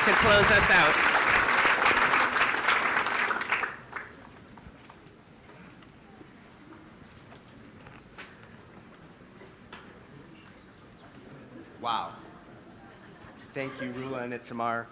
to close us out. Wow. Thank you, Rula and Itamar.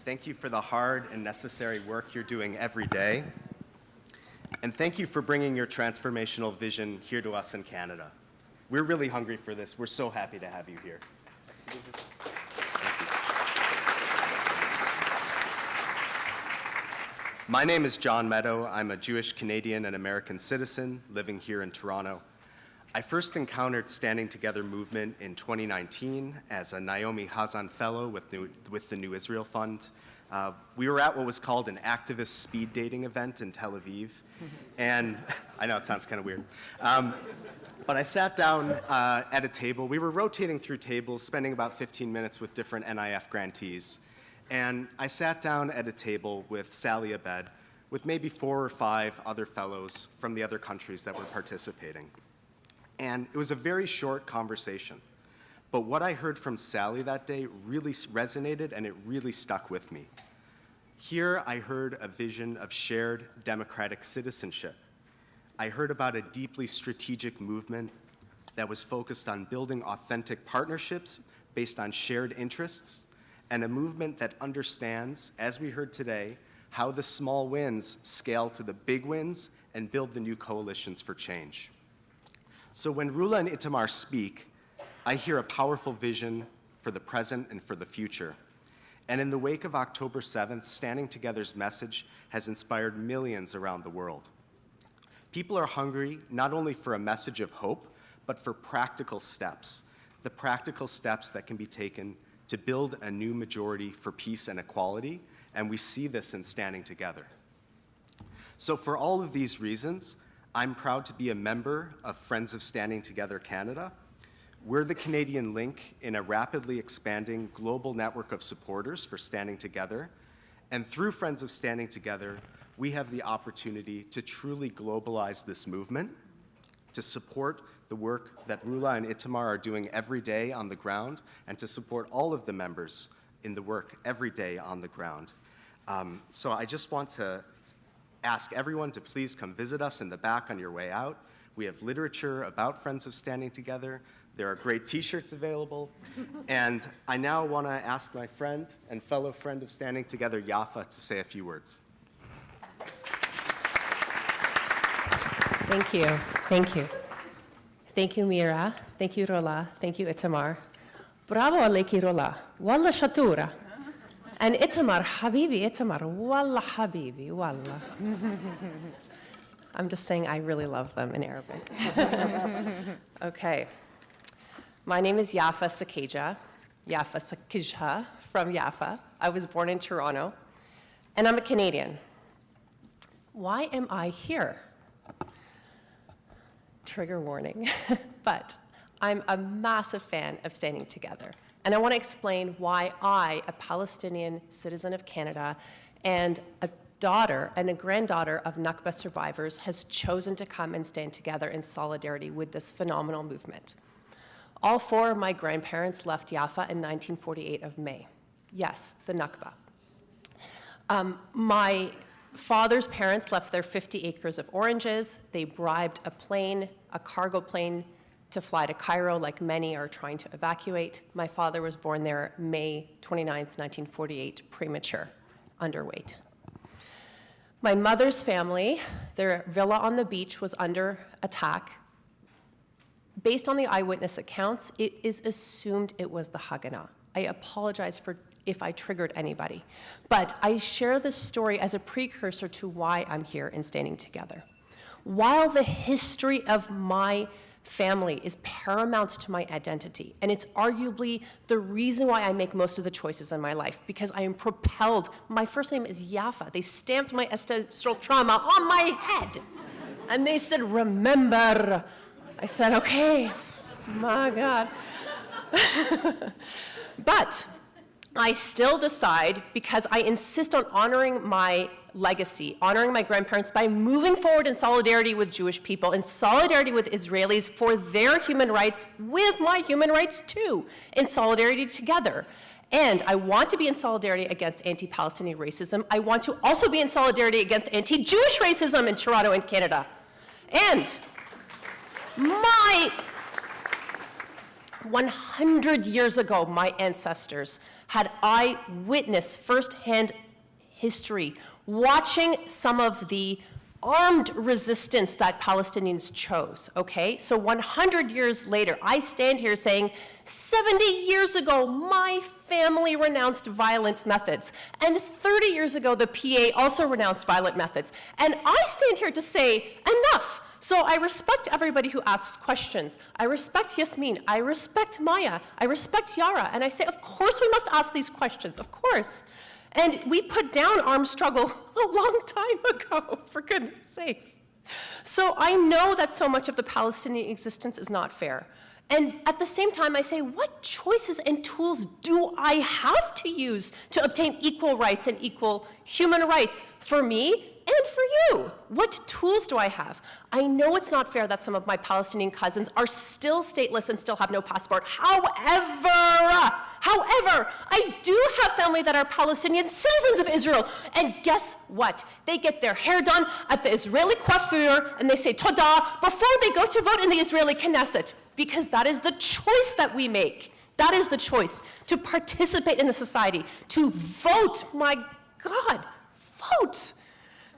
Thank you for the hard and necessary work you're doing every day. And thank you for bringing your transformational vision here to us in Canada. We're really hungry for this. We're so happy to have you here. Thank you. My name is John Meadow. I'm a Jewish Canadian and American citizen living here in Toronto. I first encountered Standing Together movement in 2019 as a Naomi Hazan Fellow with the New Israel Fund. We were at what was called an activist speed dating event in Tel Aviv. And I know it sounds kind of weird. But I sat down at a table. We were rotating through tables, spending about 15 minutes with different NIF grantees. And I sat down at a table with Sally Abed, with maybe 4 or 5 other fellows from the other countries that were participating. And it was a very short conversation. But what I heard from Sally that day really resonated, and it really stuck with me. Here I heard a vision of shared democratic citizenship. I heard about a deeply strategic movement that was focused on building authentic partnerships based on shared interests, and a movement that understands, as we heard today, how the small wins scale to the big wins and build the new coalitions for change. So when Rula and Itamar speak, I hear a powerful vision for the present and for the future. And in the wake of October 7th, Standing Together's message has inspired millions around the world. People are hungry not only for a message of hope, but for practical steps, the practical steps that can be taken to build a new majority for peace and equality, and we see this in Standing Together. So for all of these reasons, I'm proud to be a member of Friends of Standing Together Canada. We're the Canadian link in a rapidly expanding global network of supporters for Standing Together. And through Friends of Standing Together, we have the opportunity to truly globalize this movement, to support the work that Rula and Itamar are doing every day on the ground, and to support all of the members in the work every day on the ground. So I just want to ask everyone to please come visit us in the back on your way out. We have literature about Friends of Standing Together. There are great t-shirts available. And I now want to ask my friend and fellow friend of Standing Together, Yafa, to say a few words. Thank you. Thank you. Thank you, Mira. Thank you, Rula. Thank you, Itamar. Bravo aleki, Rula. Wallah shatura. And Itamar, habibi, Itamar. Wallah habibi, wallah. I'm just saying I really love them in Arabic. Okay. My name is Yafa Sakkejha, Yafa Sakkejha from Yafa. I was born in Toronto, and I'm a Canadian. Why am I here? Trigger warning, but I'm a massive fan of Standing Together. And I want to explain why I, a Palestinian citizen of Canada and a daughter and a granddaughter of Nakba survivors, has chosen to come and stand together in solidarity with this phenomenal movement. All 4 of my grandparents left Yafa in 1948 of May. Yes, the Nakba. My father's parents left their 50 acres of oranges. They bribed a plane, a cargo plane, to fly to Cairo, like many are trying to evacuate. My father was born there May 29th, 1948, premature, underweight. My mother's family, their villa on the beach was under attack. Based on the eyewitness accounts, it is assumed it was the Haganah. I apologize if I triggered anybody, but I share this story as a precursor to why I'm here in Standing Together. While the history of my family is paramount to my identity, and it's arguably the reason why I make most of the choices in my life, because I am propelled. My first name is Yafa. They stamped my ancestral trauma on my head, and they said, remember. I said, okay, my God. But I still decide, because I insist on honoring my legacy, honoring my grandparents by moving forward in solidarity with Jewish people, in solidarity with Israelis for their human rights, with my human rights too, in solidarity together. And I want to be in solidarity against anti-Palestinian racism. I want to also be in solidarity against anti-Jewish racism in Toronto and Canada. And 100 years ago, my ancestors had eyewitness, firsthand history, watching some of the armed resistance that Palestinians chose, okay? So 100 years later, I stand here saying, 70 years ago, my family renounced violent methods. And 30 years ago, the PA also renounced violent methods. And I stand here to say, enough. So I respect everybody who asks questions. I respect Yasmin. I respect Maya. I respect Yara. And I say, of course we must ask these questions, of course. And we put down armed struggle a long time ago, for goodness sakes. So I know that so much of the Palestinian existence is not fair. And at the same time, I say, what choices and tools do I have to use to obtain equal rights and equal human rights for me and for you? What tools do I have? I know it's not fair that some of my Palestinian cousins are still stateless and still have no passport. However, I do have family that are Palestinian citizens of Israel. And guess what? They get their hair done at the Israeli coiffure and they say Toda before they go to vote in the Israeli Knesset. Because that is the choice that we make. That is the choice, to participate in the society, to vote. My God, vote.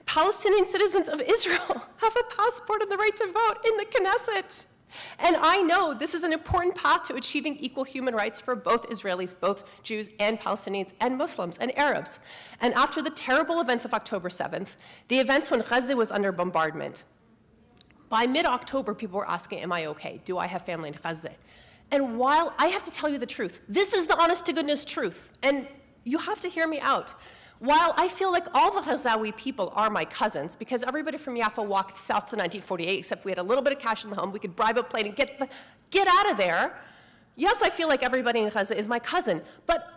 Palestinian citizens of Israel have a passport and the right to vote in the Knesset. And I know this is an important path to achieving equal human rights for both Israelis, both Jews and Palestinians and Muslims and Arabs. And after the terrible events of October 7th, the events when Gaza was under bombardment, by mid-October, people were asking, am I okay? Do I have family in Gaza? And while I have to tell you the truth, this is the honest-to-goodness truth, and you have to hear me out. While I feel like all the Gazawi people are my cousins, because everybody from Yafa walked south to 1948, except we had a little bit of cash in the home, we could bribe a plane and get out of there. Yes, I feel like everybody in Gaza is my cousin, but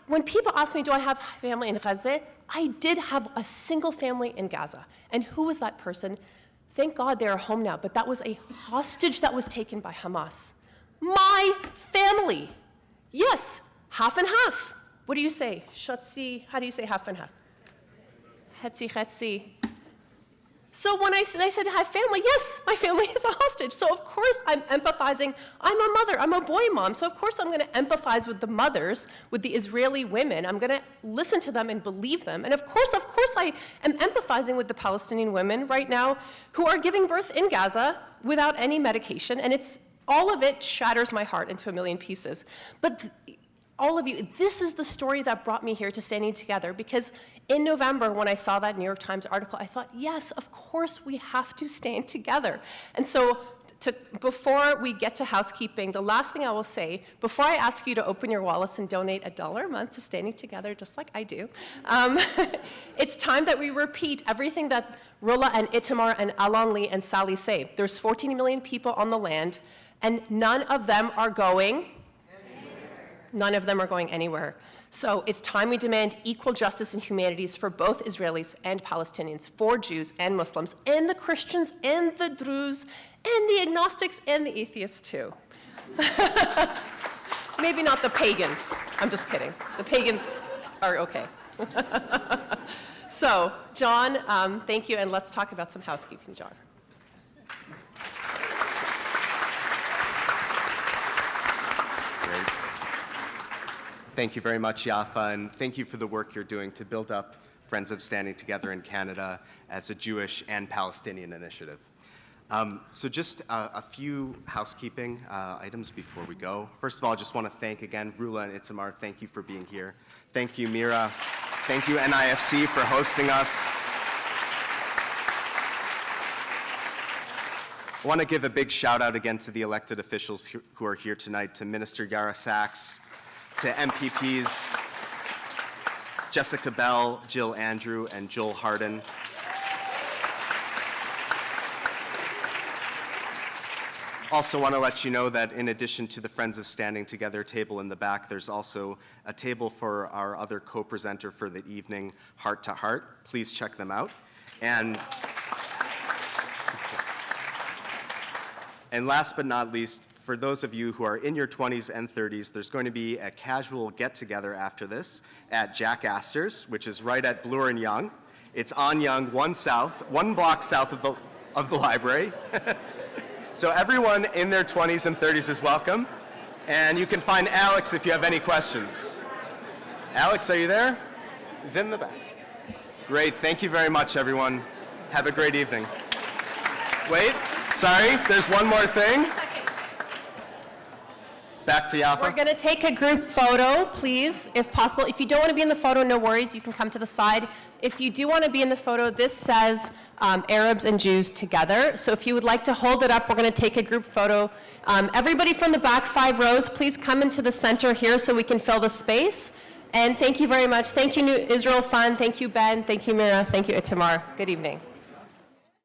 when people ask me, do I have family in Gaza? I did have a single family in Gaza. And who was that person? Thank God they're home now, but that was a hostage that was taken by Hamas. My family. Yes, half and half. What do you say? Shatzi, how do you say half and half? Hetzi. So when they said I have family, yes, my family is a hostage. So of course I'm empathizing. I'm a mother, I'm a boy mom. So of course I'm gonna empathize with the mothers, with the Israeli women. I'm gonna listen to them and believe them. And of course I am empathizing with the Palestinian women right now who are giving birth in Gaza without any medication. And all of it shatters my heart into a million pieces. But all of you, this is the story that brought me here to Standing Together, because in November, when I saw that New York Times article, I thought, yes, of course we have to stand together. And so before we get to housekeeping, the last thing I will say, before I ask you to open your wallets and donate $1 a month to Standing Together, just like I do, it's time that we repeat everything that Rula and Itamar and Alon Lee and Sally say. There's 14 million people on the land, and none of them are going anywhere. So it's time we demand equal justice and humanities for both Israelis and Palestinians, for Jews and Muslims, and the Christians and the Druze, and the agnostics and the atheists too. Maybe not the pagans. I'm just kidding. The pagans are okay. So, John, thank you, and let's talk about some housekeeping, John. Thank you very much, Yafa, and thank you for the work you're doing to build up Friends of Standing Together in Canada as a Jewish and Palestinian initiative. So just a few housekeeping items before we go. First of all, I just want to thank again Rula and Itamar. Thank you for being here. Thank you, Mira. Thank you, NIFC, for hosting us. I want to give a big shout out again to the elected officials who are here tonight, to Minister Yara Sachs, to MPPs Jessica Bell, Jill Andrew, and Joel Hardin. Also want to let you know that in addition to the Friends of Standing Together table in the back, there's also a table for our other co-presenter for the evening, Heart to Heart. Please check them out. And last but not least, for those of you who are in your 20s and 30s, there's going to be a casual get-together after this at Jack Astor's, which is right at Bloor and Yonge. It's on Yonge, one block south of the library. So everyone in their 20s and 30s is welcome. And you can find Alex if you have any questions. Alex, are you there? He's in the back. Great, thank you very much, everyone. Have a great evening. Wait, sorry, there's one more thing. Back to Yafa. We're going to take a group photo, please, if possible. If you don't want to be in the photo, no worries, you can come to the side. If you do want to be in the photo, this says Arabs and Jews together. So if you would like to hold it up, we're going to take a group photo. Everybody from the back 5 rows, please come into the center here so we can fill the space. And thank you very much. Thank you, New Israel Fund. Thank you, Ben. Thank you, Mira. Thank you, Itamar. Good evening.